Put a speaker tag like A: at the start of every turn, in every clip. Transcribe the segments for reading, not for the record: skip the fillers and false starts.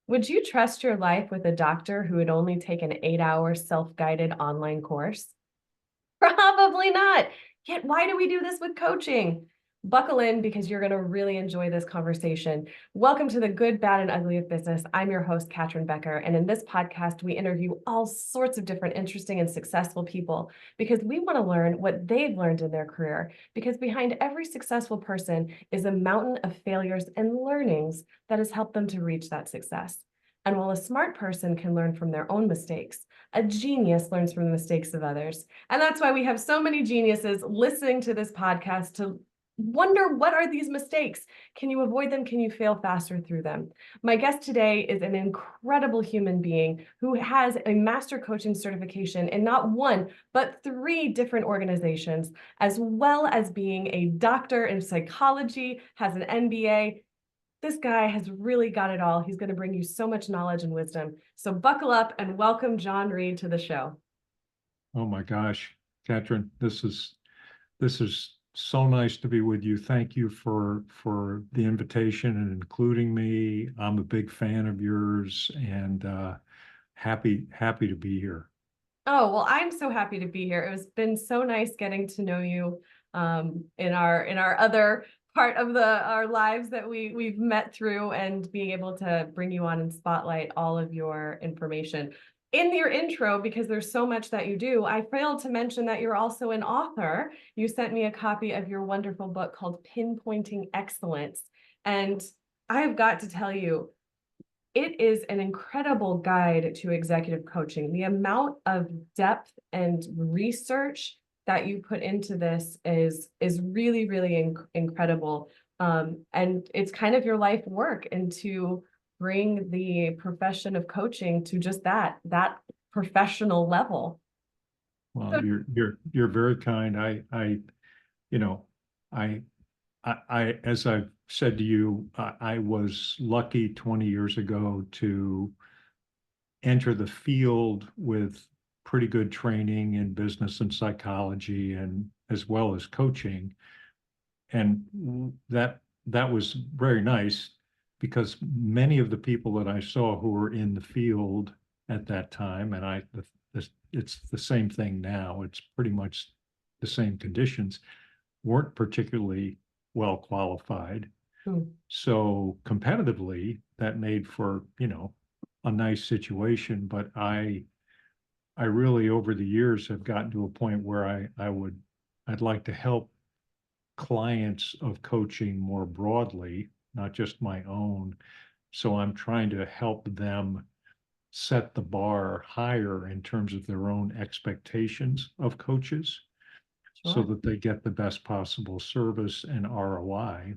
A: Would you trust your life with a doctor who would only take an 8-hour self-guided online course? Probably not. Yet, why do we do this with coaching? Buckle in because you're going to really enjoy this conversation. Welcome to the Good, Bad, and Ugly of Business. I'm your host, Catryn Becker. And in this podcast, we interview all sorts of different interesting and successful people because we want to learn what they've learned in their career. Because behind every successful person is a mountain of failures and learnings that has helped them to reach that success. And while a smart person can learn from their own mistakes, a genius learns from the mistakes of others. And that's why we have so many geniuses listening to this podcast to wonder, what are these mistakes? Can you avoid them? Can you fail faster through them? My guest today is an incredible human being who has a master coaching certification in not one, but 3 different organizations, as well as being a doctor in psychology, has an MBA. This guy has really got it all. He's going to bring you so much knowledge and wisdom. So buckle up and welcome John Reed to the show.
B: Oh my gosh, Catryn, this is so nice to be with you. Thank you for the invitation and including me. I'm a big fan of yours and happy to be here.
A: Oh, well, I'm so happy to be here. It's been so nice getting to know you in our other part of our lives that we've met through, and being able to bring you on and spotlight all of your information. In your intro, because there's so much that you do, I failed to mention that you're also an author. You sent me a copy of your wonderful book called Pinpointing Excellence. And I've got to tell you, it is an incredible guide to executive coaching. The amount of depth and research that you put into this is really, really incredible. And it's kind of your life work, and to bring the profession of coaching to just that professional level.
B: Well,
A: So,
B: you're very kind. You know, I as I've said to you, I was lucky 20 years ago to enter the field with pretty good training in business and psychology and as well as coaching. And that was very nice because many of the people that I saw who were in the field at that time, and it's the same thing now, it's pretty much the same conditions, weren't particularly well qualified.
A: hmm.
B: So competitively, that made for, a nice situation. But I really over the years have gotten to a point where I'd like to help clients of coaching more broadly, not just my own. So I'm trying to help them set the bar higher in terms of their own expectations of coaches so
A: Sure.
B: that they get the best possible service and ROI.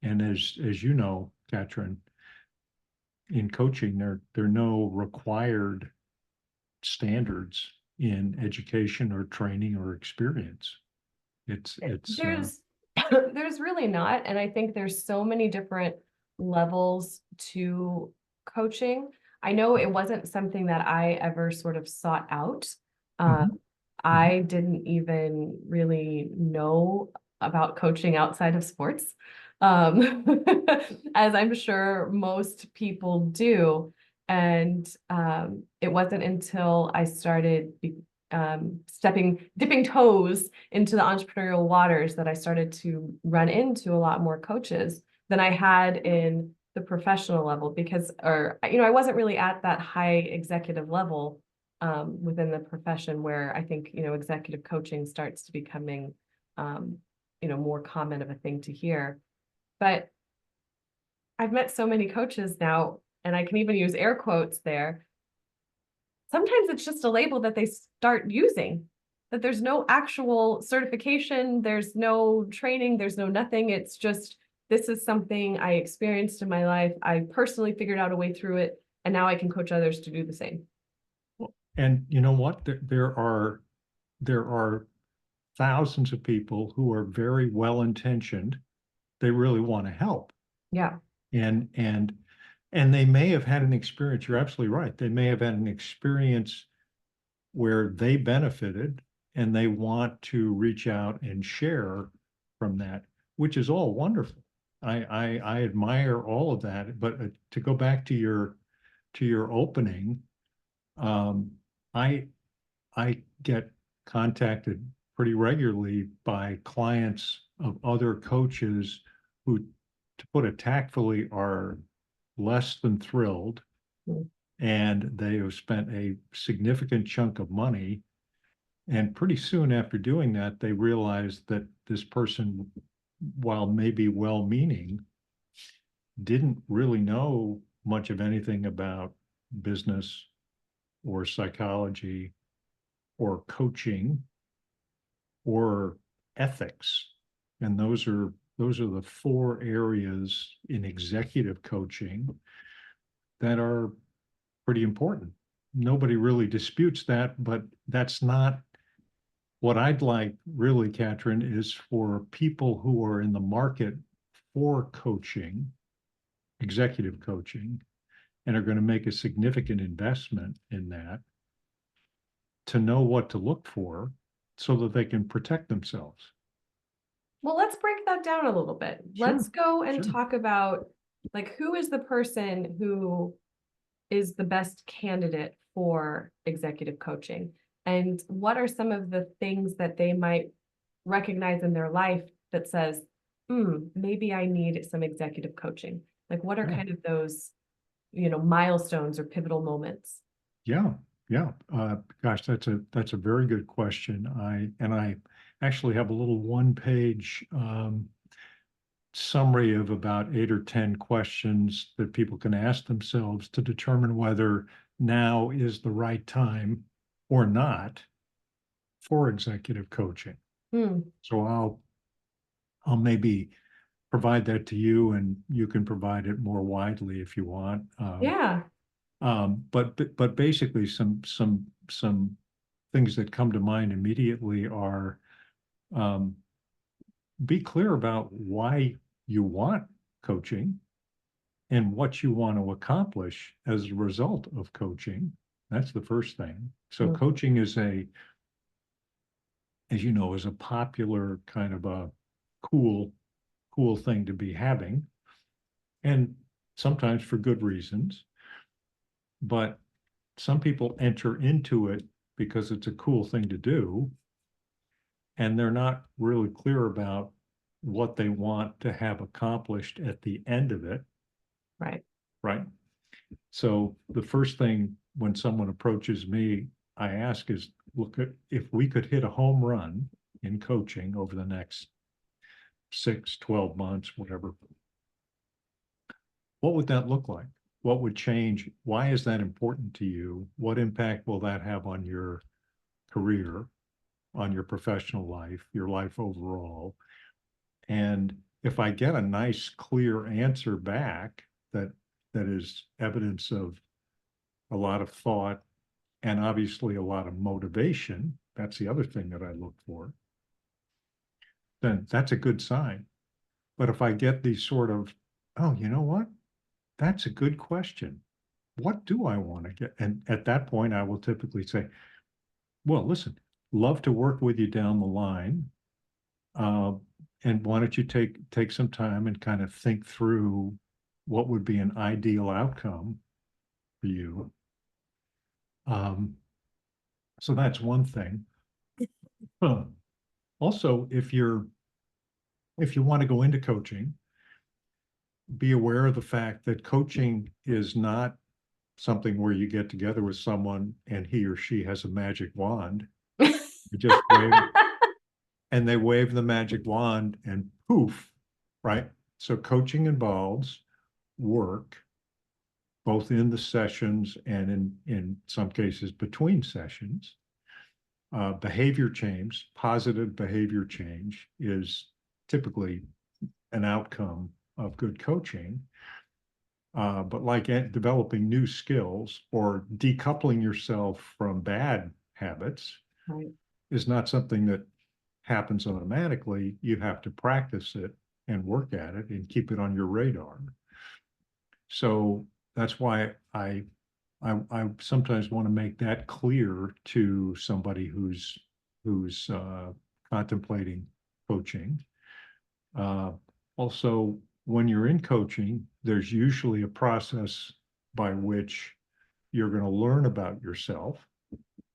B: And as you know, Catryn, in coaching, there are no required standards in education or training or experience. It's
A: There's there's really not. And I think there's so many different levels to coaching. I know it wasn't something that I ever sort of sought out. Uh,
B: Mhm, mhm.
A: I didn't even really know about coaching outside of sports, um, as I'm sure most people do. And it wasn't until I started dipping toes into the entrepreneurial waters that I started to run into a lot more coaches than I had in the professional level, because, I wasn't really at that high executive level within the profession, where I think, executive coaching starts to becoming, more common of a thing to hear. But I've met so many coaches now, and I can even use air quotes there. Sometimes it's just a label that they start using, that there's no actual certification, there's no training, there's no nothing. It's just, this is something I experienced in my life. I personally figured out a way through it, and now I can coach others to do the same.
B: And you know what? There are thousands of people who are very well intentioned. They really want to help.
A: Yeah.
B: And and and they may have had an experience. You're absolutely right. They may have had an experience where they benefited and they want to reach out and share from that, which is all wonderful. I admire all of that. But to go back to your opening, um, I get contacted pretty regularly by clients of other coaches who, to put it tactfully, are less than thrilled,
A: Mm.
B: and they have spent a significant chunk of money. And pretty soon after doing that, they realize that this person, while maybe well-meaning, didn't really know much of anything about business or psychology or coaching or ethics. And those are the four areas in executive coaching that are pretty important. Nobody really disputes that, but that's not what I'd like really, Catryn, is for people who are in the market for coaching, executive coaching, and are going to make a significant investment in that, to know what to look for so that they can protect themselves.
A: Well, let's break that down a little bit.
B: Sure,
A: Let's go and
B: sure.
A: talk about, like, who is the person who is the best candidate for executive coaching? And what are some of the things that they might recognize in their life that says, maybe I need some executive coaching? Like, what are
B: Yeah,
A: kind of those, milestones or pivotal moments?
B: yeah, yeah. Gosh, that's a very good question. I actually have a little one-page summary of about 8 or 10 questions that people can ask themselves to determine whether now is the right time or not for executive coaching.
A: Hmm.
B: So I'll maybe provide that to you, and you can provide it more widely if you want.
A: Yeah.
B: But basically, some things that come to mind immediately are, um, be clear about why you want coaching and what you want to accomplish as a result of coaching. That's the first thing. So
A: Mm.
B: coaching is as you know, is a popular kind of a cool, cool thing to be having, and sometimes for good reasons. But some people enter into it because it's a cool thing to do, and they're not really clear about what they want to have accomplished at the end of it,
A: Right.
B: right? So the first thing when someone approaches me, I ask is, look, at if we could hit a home run in coaching over the next 6, 12 months, whatever, what would that look like? What would change? Why is that important to you? What impact will that have on your career, on your professional life, your life overall? And if I get a nice, clear answer back that is evidence of a lot of thought and obviously a lot of motivation, that's the other thing that I look for, then that's a good sign. But if I get these sort of, oh, you know what? That's a good question. What do I want to get? And at that point, I will typically say, well, listen, love to work with you down the line. Uh, and why don't you take some time and kind of think through what would be an ideal outcome for you. Um, so that's one thing. Also, if you want to go into coaching, be aware of the fact that coaching is not something where you get together with someone and he or she has a magic wand. You just wave, and they wave the magic wand and poof, right? So coaching involves work, both in the sessions and in some cases between sessions. Behavior change, positive behavior change, is typically an outcome of good coaching. But like developing new skills or decoupling yourself from bad habits
A: Right.
B: is not something that happens automatically. You have to practice it and work at it and keep it on your radar. So that's why I sometimes want to make that clear to somebody who's contemplating coaching. Uh, Also, when you're in coaching, there's usually a process by which you're going to learn about yourself.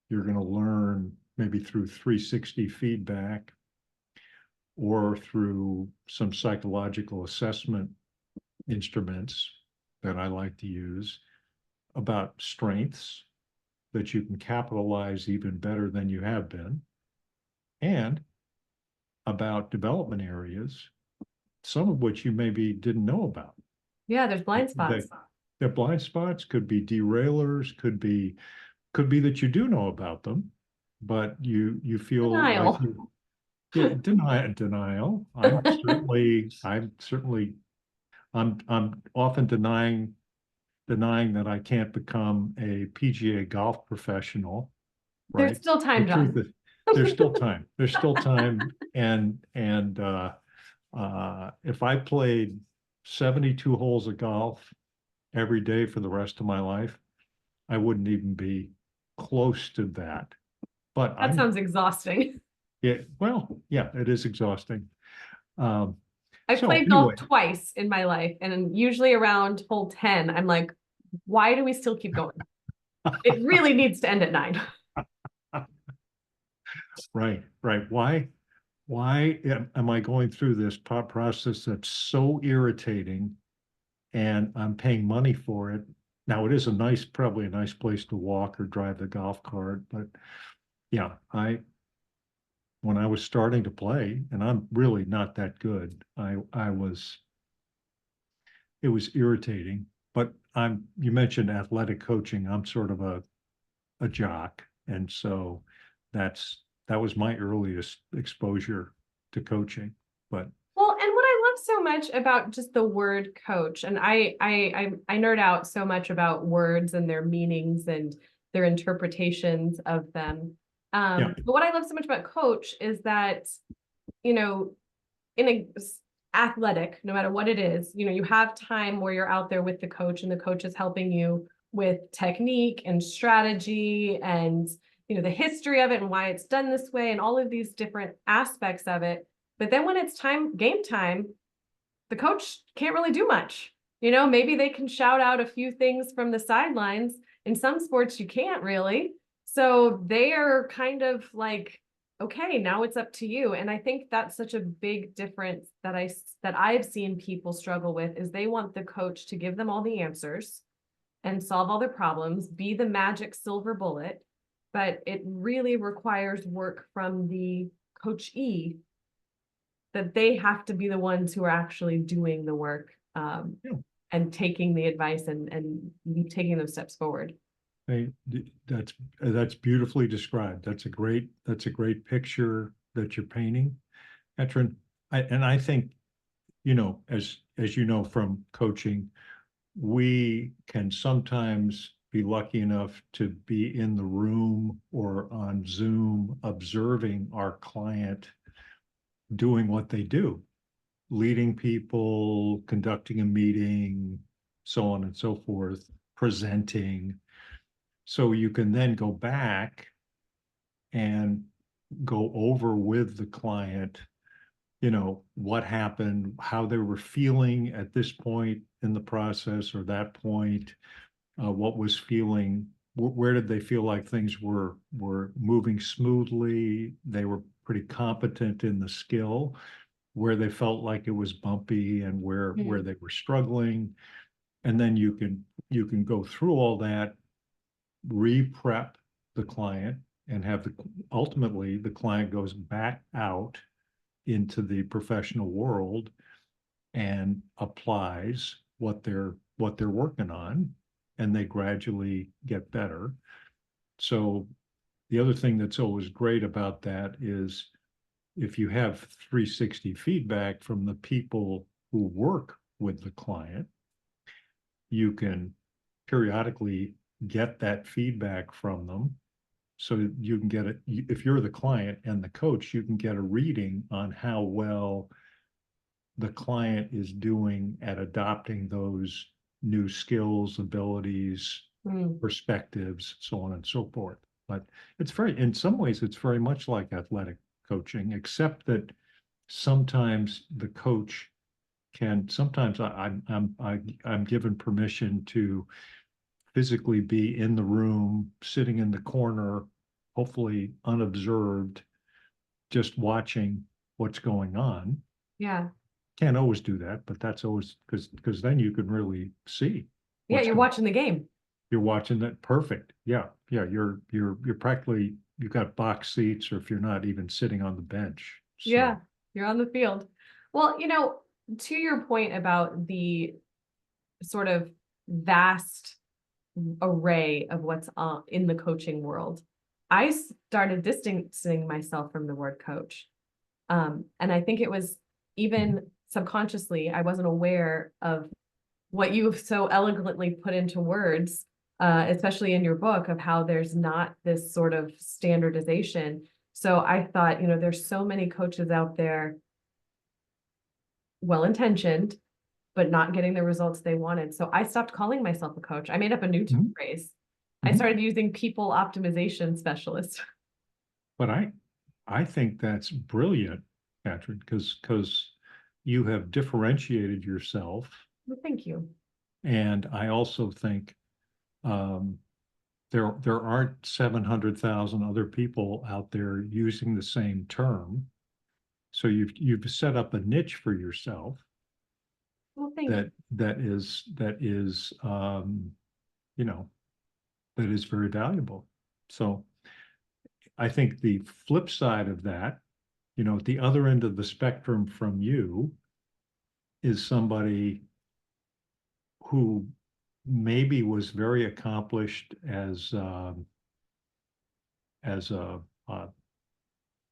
B: You're going to learn maybe through 360 feedback or through some psychological assessment instruments that I like to use about strengths that you can capitalize even better than you have been, and about development areas, some of which you maybe didn't know about.
A: Yeah, there's blind
B: They,
A: spots.
B: they're blind spots, could be derailers, could be that you do know about them, but you feel like
A: Denial.
B: you, yeah, denial. I'm often denying that I can't become a PGA golf professional,
A: There's
B: right?
A: still
B: The
A: time,
B: truth
A: John.
B: is, there's still time. There's still time, and if I played 72 holes of golf every day for the rest of my life, I wouldn't even be close to that. But
A: That sounds exhausting.
B: yeah, well, yeah, it is exhausting. Um,
A: I've
B: so
A: played
B: anyway,
A: golf twice in my life, and usually around hole 10, I'm like, why do we still keep going? It really needs to end at 9.
B: right. Why am I going through this process that's so irritating and I'm paying money for it? Now it is probably a nice place to walk or drive the golf cart, but yeah, when I was starting to play, and I'm really not that good, it was irritating. But you mentioned athletic coaching. I'm sort of a jock, and so that was my earliest exposure to coaching. But
A: Well, and what I love so much about just the word coach, and I nerd out so much about words and their meanings and their interpretations of them.
B: yeah,
A: But what I love so much about coach is that, you know, in a athletic, no matter what it is, you have time where you're out there with the coach and the coach is helping you with technique and strategy and, the history of it and why it's done this way and all of these different aspects of it. But then when it's game time, the coach can't really do much. Maybe they can shout out a few things from the sidelines. In some sports, you can't really. So they are kind of like, okay, now it's up to you. And I think that's such a big difference that I've seen people struggle with is they want the coach to give them all the answers and solve all their problems, be the magic silver bullet, but it really requires work from the coachee that they have to be the ones who are actually doing the work,
B: yeah.
A: and taking the advice and taking those steps forward.
B: Hey, that's beautifully described. That's a great picture that you're painting, Catryn. I think, as you know from coaching, we can sometimes be lucky enough to be in the room or on Zoom observing our client doing what they do, leading people, conducting a meeting, so on and so forth, presenting. So you can then go back and go over with the client, what happened, how they were feeling at this point in the process or that point, what was feeling, where did they feel like things were moving smoothly, they were pretty competent in the skill, where they felt like it was bumpy and where they were struggling. And then you can go through all that, re-prep the client, and ultimately the client goes back out into the professional world and applies what they're working on, and they gradually get better. So the other thing that's always great about that is if you have 360 feedback from the people who work with the client, you can periodically get that feedback from them. So you can get it, if you're the client and the coach, you can get a reading on how well the client is doing at adopting those new skills, abilities, perspectives, so on and so forth. But in some ways, it's very much like athletic coaching, except that sometimes the coach sometimes I'm given permission to physically be in the room, sitting in the corner, hopefully unobserved, just watching what's going on.
A: Yeah.
B: Can't always do that, but that's always because then you can really see
A: Yeah,
B: what's
A: you're
B: going.
A: watching the game.
B: You're watching that. Perfect. Yeah. Yeah. You're practically, you've got box seats, or if you're not even sitting on the bench.
A: Yeah,
B: So
A: you're on the field. Well, to your point about the sort of vast array of what's in the coaching world, I started distancing myself from the word coach. And I think it was even subconsciously, I wasn't aware of what you've so eloquently put into words, especially in your book, of how there's not this sort of standardization. So I thought, there's so many coaches out there, well-intentioned, but not getting the results they wanted. So I stopped calling myself a coach. I made up a new
B: Mhm.
A: phrase. I
B: Mhm.
A: started using people optimization specialist.
B: But I think that's brilliant, Catryn, because you have differentiated yourself.
A: Well, thank you.
B: And I also think um, there aren't 700,000 other people out there using the same term. So you've set up a niche for yourself
A: Well, thank you.
B: that is you know, that is very valuable. So I think the flip side of that, at the other end of the spectrum from you, is somebody who maybe was very accomplished as a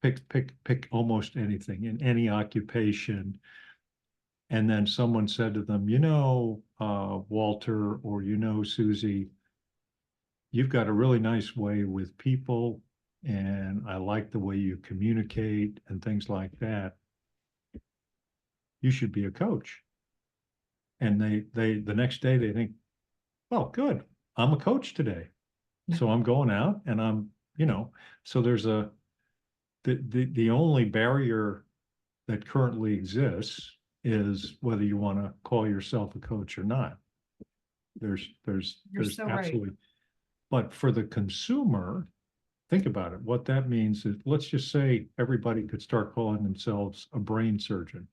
B: pick almost anything in any occupation, and then someone said to them, Walter, or Susie, you've got a really nice way with people, and I like the way you communicate and things like that. You should be a coach. And they the next day they think, well, good, I'm a coach today. So I'm going out and so there's the only barrier that currently exists is whether you want to call yourself a coach or not.
A: You're
B: There's
A: so right.
B: absolutely, but for the consumer, think about it. What that means is, let's just say everybody could start calling themselves a brain surgeon,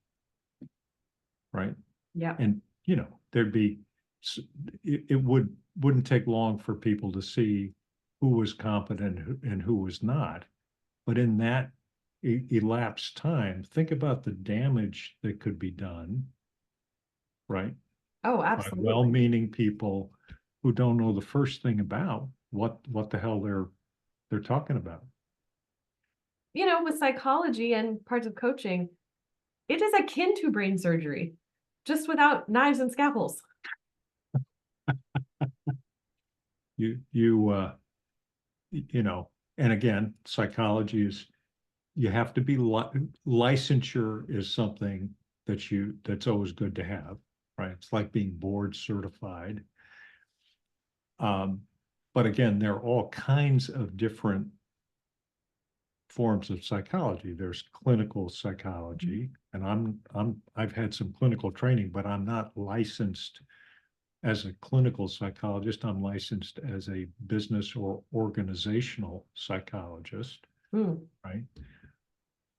B: right?
A: Yeah.
B: And there'd be it wouldn't take long for people to see who was competent and who was not. But in that elapsed time, think about the damage that could be done, right?
A: Oh,
B: By
A: absolutely.
B: well-meaning people who don't know the first thing about what the hell they're talking about.
A: With psychology and parts of coaching, it is akin to brain surgery, just without knives and scalpels.
B: You you you know, and again, psychology is, you have to be licensure is something that's always good to have, right? It's like being board certified. Um, but again, there are all kinds of different forms of psychology. There's clinical psychology, and I've had some clinical training, but I'm not licensed as a clinical psychologist. I'm licensed as a business or organizational psychologist,
A: Mm,
B: right?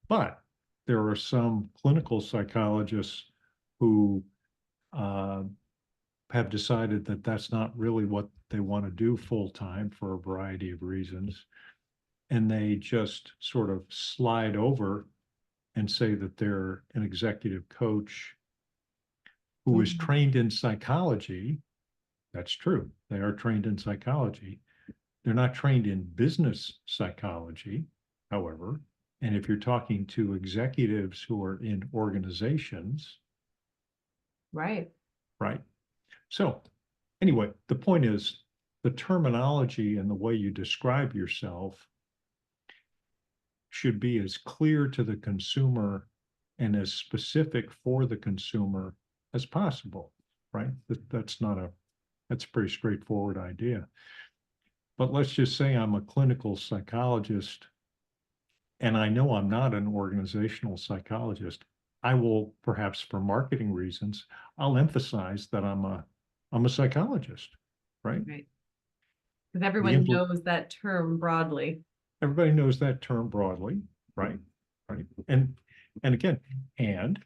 B: But there are some clinical psychologists who uh, have decided that that's not really what they want to do full time for a variety of reasons. And they just sort of slide over and say that they're an executive coach who is
A: mm.
B: trained in psychology. That's true. They are trained in psychology. They're not trained in business psychology, however. And if you're talking to executives who are in organizations,
A: Right.
B: right? So, anyway, the point is, the terminology and the way you describe yourself should be as clear to the consumer and as specific for the consumer as possible, right? That's a pretty straightforward idea. But let's just say I'm a clinical psychologist and I know I'm not an organizational psychologist. I will, perhaps for marketing reasons, I'll emphasize that I'm a psychologist, right?
A: Right. Because
B: The
A: everyone knows that term broadly.
B: Everybody knows that term broadly, right? Right. And again, and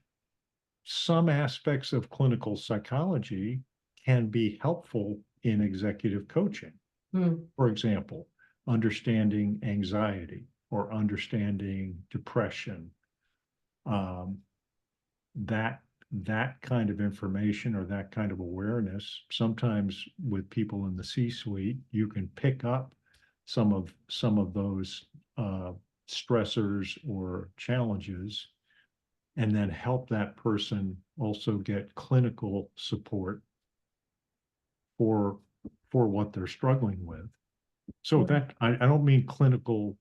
B: some aspects of clinical psychology can be helpful in executive coaching. For example, understanding anxiety or understanding depression. That kind of information or that kind of awareness, sometimes with people in the C-suite, you can pick up some of those stressors or challenges, and then help that person also get clinical support for what they're struggling with. So that I don't mean clinical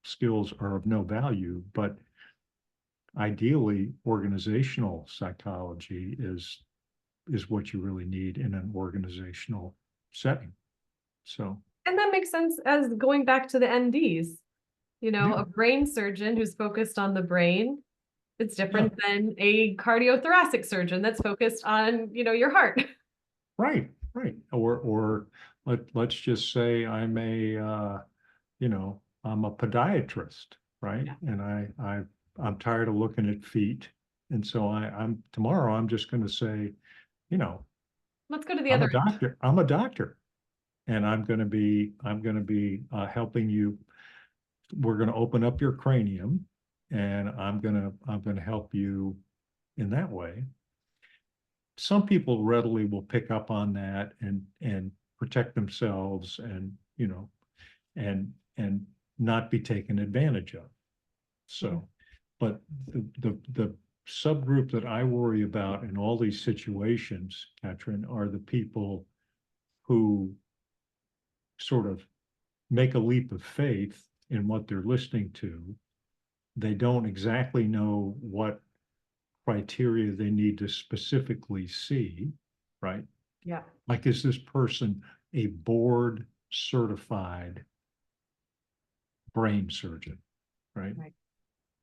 B: skills are of no value, but ideally organizational psychology is what you really need in an organizational setting. So,
A: And that makes sense as going back to the NDs,
B: yeah,
A: a brain surgeon who's focused on the brain. It's different than a cardiothoracic surgeon that's focused on, your heart.
B: right. Or let's just say I'm a podiatrist, right?
A: Yeah.
B: And I'm tired of looking at feet. And so I'm tomorrow, I'm just going to say,
A: Let's go to the
B: I'm a
A: other end.
B: doctor. I'm a doctor. And I'm going to be helping you. We're going to open up your cranium, and I'm going to help you in that way. Some people readily will pick up on that and protect themselves, and and not be taken advantage of. So, but the subgroup that I worry about in all these situations, Catryn, are the people who sort of make a leap of faith in what they're listening to. They don't exactly know what criteria they need to specifically see, right?
A: Yeah.
B: Like, is this person a board certified brain surgeon, right?
A: Right.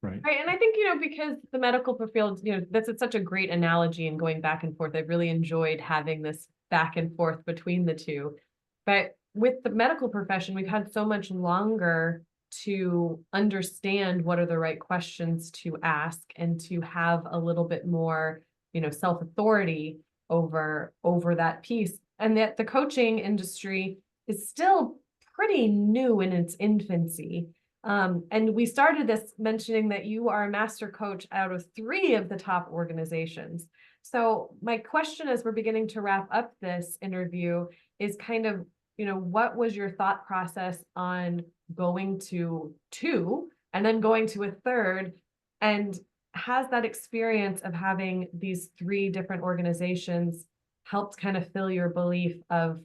B: Right.
A: Right. And I think, because the medical field, that's such a great analogy and going back and forth. I've really enjoyed having this back and forth between the two. But with the medical profession, we've had so much longer to understand what are the right questions to ask and to have a little bit more, self-authority over that piece. And that the coaching industry is still pretty new in its infancy. And we started this mentioning that you are a master coach out of 3 of the top organizations. So my question as we're beginning to wrap up this interview is kind of, what was your thought process on going to 2 and then going to a third? And has that experience of having these 3 different organizations helped kind of fill your belief of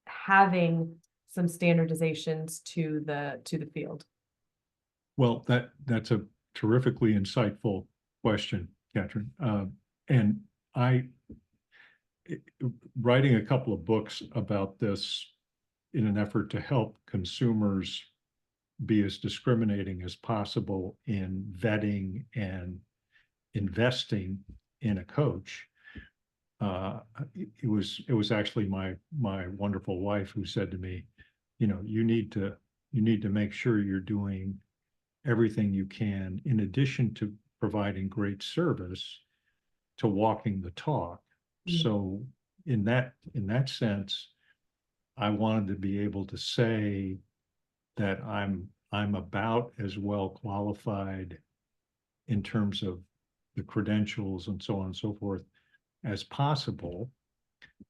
A: having some standardizations to the field?
B: Well, that's a terrifically insightful question, Catryn. And I, writing a couple of books about this in an effort to help consumers be as discriminating as possible in vetting and investing in a coach. It was actually my wonderful wife who said to me, you need to make sure you're doing everything you can, in addition to providing great service, to walking the talk. So in that sense, I wanted to be able to say that I'm about as well qualified in terms of the credentials and so on and so forth as possible.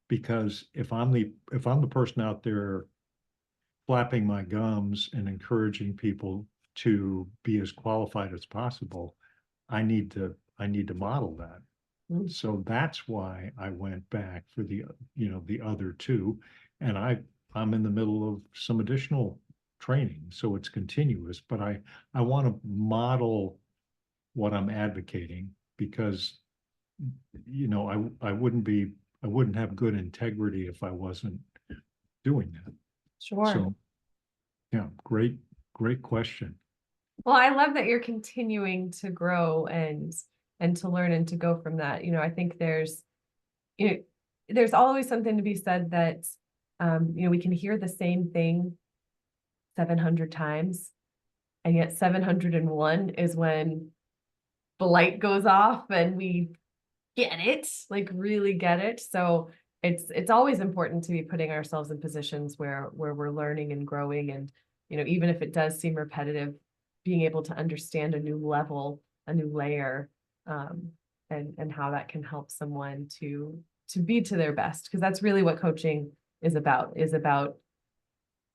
B: Because if I'm the person out there flapping my gums and encouraging people to be as qualified as possible, I need to model that. So that's why I went back for the other 2, and I'm in the middle of some additional training, so it's continuous. But I want to model what I'm advocating, because I wouldn't have good integrity if I wasn't doing that.
A: Sure.
B: So yeah, great question.
A: Well, I love that you're continuing to grow and to learn and to go from that. I think there's always something to be said that We can hear the same thing 700 times, and yet 701 is when the light goes off and we get it, like really get it. So it's always important to be putting ourselves in positions where we're learning and growing, and even if it does seem repetitive, being able to understand a new level, a new layer, and how that can help someone to be to their best, because that's really what coaching is about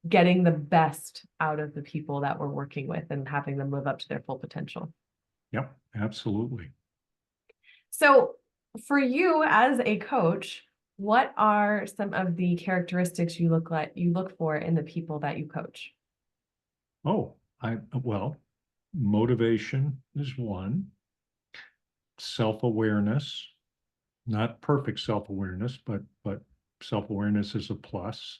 A: getting the best out of the people that we're working with and having them live up to their full potential.
B: Yep, absolutely.
A: So for you as a coach, what are some of the characteristics you look for in the people that you coach?
B: Oh, well, motivation is one. Self-awareness, not perfect self-awareness, but self-awareness is a plus.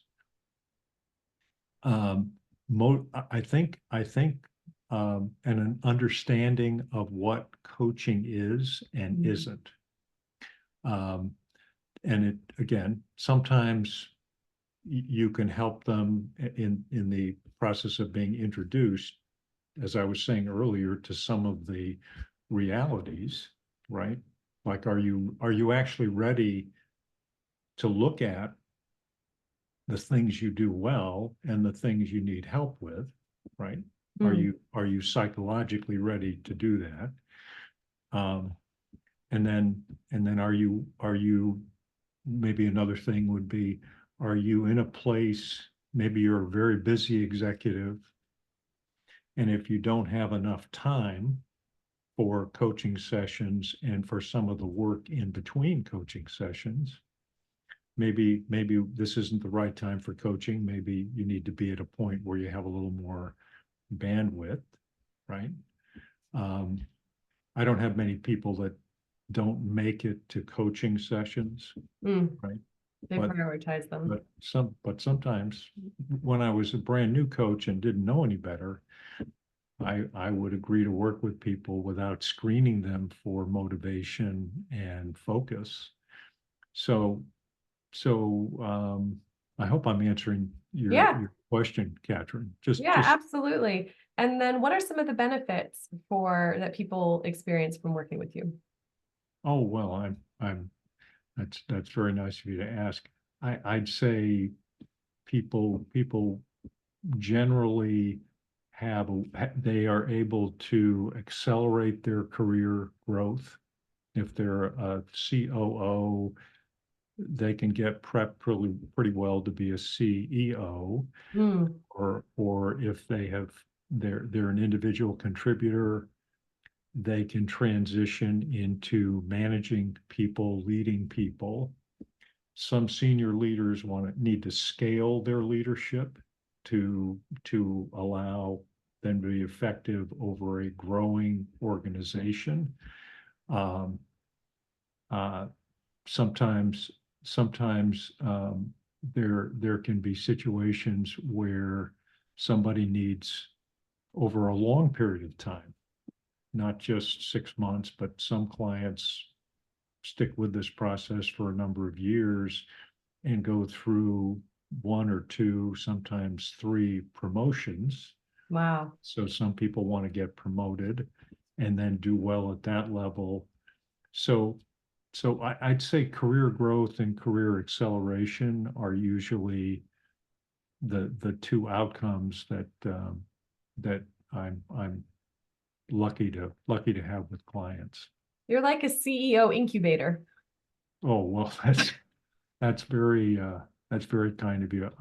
B: I think and an understanding of what coaching is and isn't. And it, again, sometimes you can help them in the process of being introduced, as I was saying earlier, to some of the realities, right? Like, are you actually ready to look at the things you do well and the things you need help with, right? Are you psychologically ready to do that? And then are you maybe another thing would be, are you in a place, maybe you're a very busy executive, and if you don't have enough time for coaching sessions and for some of the work in between coaching sessions, maybe this isn't the right time for coaching. Maybe you need to be at a point where you have a little more bandwidth, right? I don't have many people that don't make it to coaching sessions, right?
A: They prioritize them.
B: But sometimes when I was a brand new coach and didn't know any better, I would agree to work with people without screening them for motivation and focus. So I hope I'm answering your question, Catryn.
A: Yeah, absolutely. And then what are some of the benefits that people experience from working with you?
B: Oh, well, that's very nice of you to ask. I'd say people generally they are able to accelerate their career growth. If they're a COO, they can get prepped pretty well to be a CEO, or if they're an individual contributor, they can transition into managing people, leading people. Some senior leaders need to scale their leadership to allow them to be effective over a growing organization. Sometimes there can be situations where somebody needs over a long period of time, not just 6 months, but some clients stick with this process for a number of years and go through one or two, sometimes three promotions.
A: Wow.
B: So some people want to get promoted and then do well at that level. So I'd say career growth and career acceleration are usually the two outcomes that I'm lucky to have with clients.
A: You're like a CEO incubator.
B: Oh, well, that's very kind of you.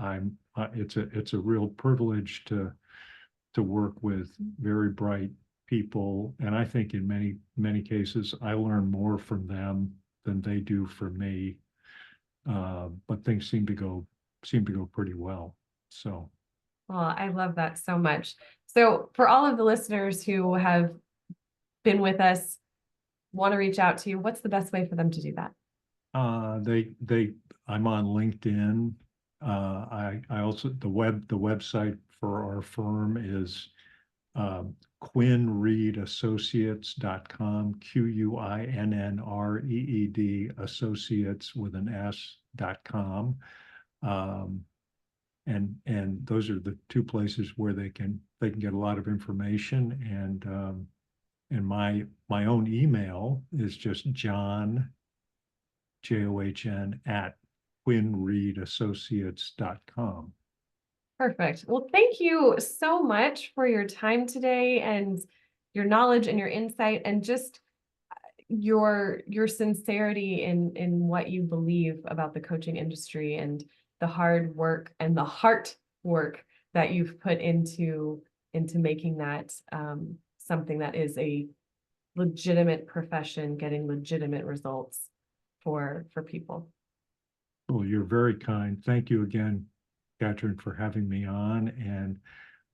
B: It's a real privilege to work with very bright people, and I think in many cases I learn more from them than they do from me. But things seem to go pretty well. So,
A: Well, I love that so much. So for all of the listeners who have been with us, want to reach out to you, what's the best way for them to do that?
B: I'm on LinkedIn. I also, the website for our firm is QuinnReed.com, QuinnReed associates with an S.com. and those are the two places where they can get a lot of information. And my own email is just John, JOHN, at QuinnReedAssociates.com.
A: Perfect. Well, thank you so much for your time today and your knowledge and your insight and just your sincerity in what you believe about the coaching industry and the hard work and the heart work that you've put into making that something that is a legitimate profession, getting legitimate results for people.
B: Well, you're very kind. Thank you again, Catryn, for having me on,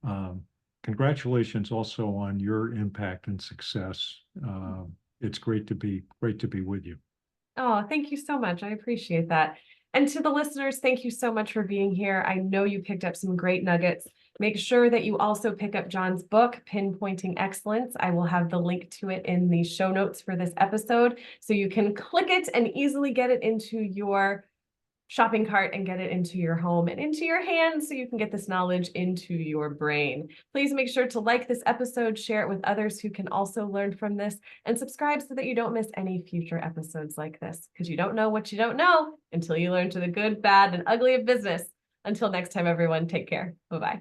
B: and congratulations also on your impact and success. It's great to be with you.
A: Oh, thank you so much. I appreciate that. And to the listeners, thank you so much for being here. I know you picked up some great nuggets. Make sure that you also pick up John's book, Pinpointing Excellence. I will have the link to it in the show notes for this episode, so you can click it and easily get it into your shopping cart and get it into your home and into your hands so you can get this knowledge into your brain. Please make sure to like this episode, share it with others who can also learn from this, and subscribe so that you don't miss any future episodes like this, because you don't know what you don't know until you learn to the good, bad, and ugly of business. Until next time, everyone, take care. Bye-bye.